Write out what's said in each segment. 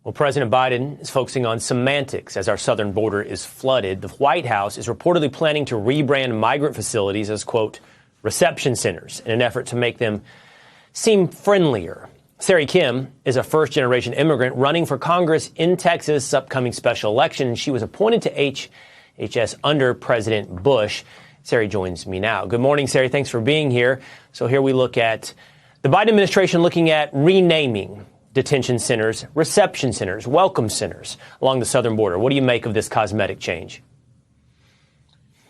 Well, President Biden is focusing on semantics as our southern border is flooded. The White House is reportedly planning to rebrand migrant facilities as, quote, reception centers in an effort to make them seem friendlier. Sery Kim is a first-generation immigrant running for Congress in Texas' upcoming special election. She was appointed to HHS under President Bush. Sery joins me now. Good morning, Sery. Thanks for being here. So here we look at the Biden administration looking at renaming detention centers, reception centers, welcome centers along the southern border. What do you make of this cosmetic change?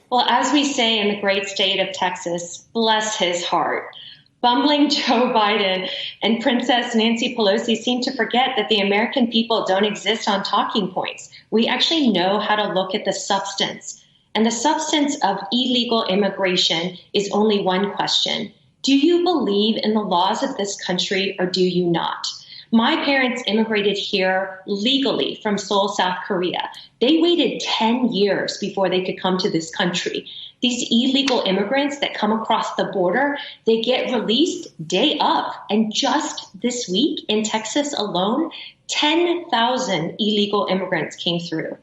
Well, as we say in the great state of Texas, bless his heart. Bumbling Joe Biden and Princess Nancy Pelosi seem to forget that the American people don't exist on talking points. We actually know how to look at the substance. And the substance of illegal immigration is only one question. Do you believe in the laws of this country or do you not? My parents immigrated here legally from Seoul, South Korea. They waited 10 years before they could come to this country. These illegal immigrants that come across the border, they get released day up. And just this week in Texas alone, 10,000 illegal immigrants came through.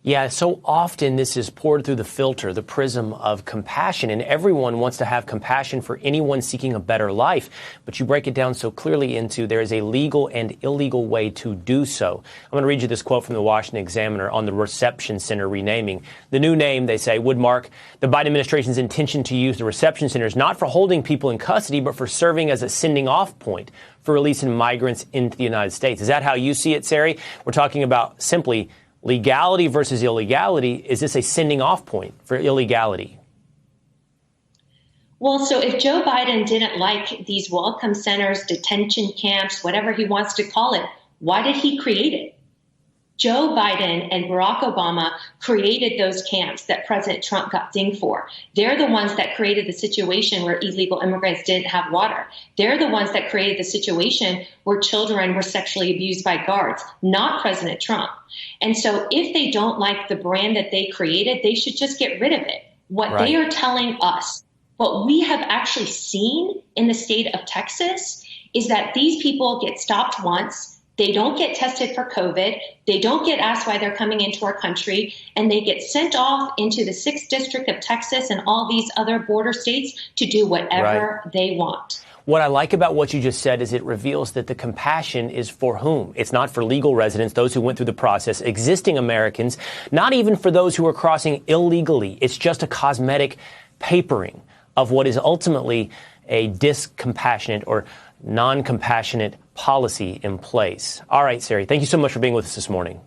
Yeah, so often this is poured through the filter, the prism of compassion, and everyone wants to have compassion for anyone seeking a better life. But you break it down so clearly into there is a legal and illegal way to do so. I'm going to read you this quote from the Washington Examiner on the reception center renaming. The new name, they say, would mark the Biden administration's intention to use the reception centers not for holding people in custody, but for serving as a sending off point for releasing migrants into the United States. Is that how you see it, Sery? We're talking about simply legality versus illegality. Is this a sending off point for illegality? Well, so if Joe Biden didn't like these welcome centers, detention camps, whatever he wants to call it, why did he create it? Joe Biden and Barack Obama created those camps that President Trump got dinged for. They're the ones that created the situation where illegal immigrants didn't have water. They're the ones that created the situation where children were sexually abused by guards, not President Trump. And so if they don't like the brand that they created, they should just get rid of it. What they are telling us, what we have actually seen in the state of Texas, is that these people get stopped once. They don't get tested for COVID. They don't get asked why they're coming into our country, and they get sent off into the 6th District of Texas and all these other border states to do whatever they want. What I like about what you just said is it reveals that the compassion is for whom? It's not for legal residents, those who went through the process, existing Americans, not even for those who are crossing illegally. It's just a cosmetic papering of what is ultimately a discompassionate or non-compassionate policy in place. All right, Sery, thank you so much for being with us this morning.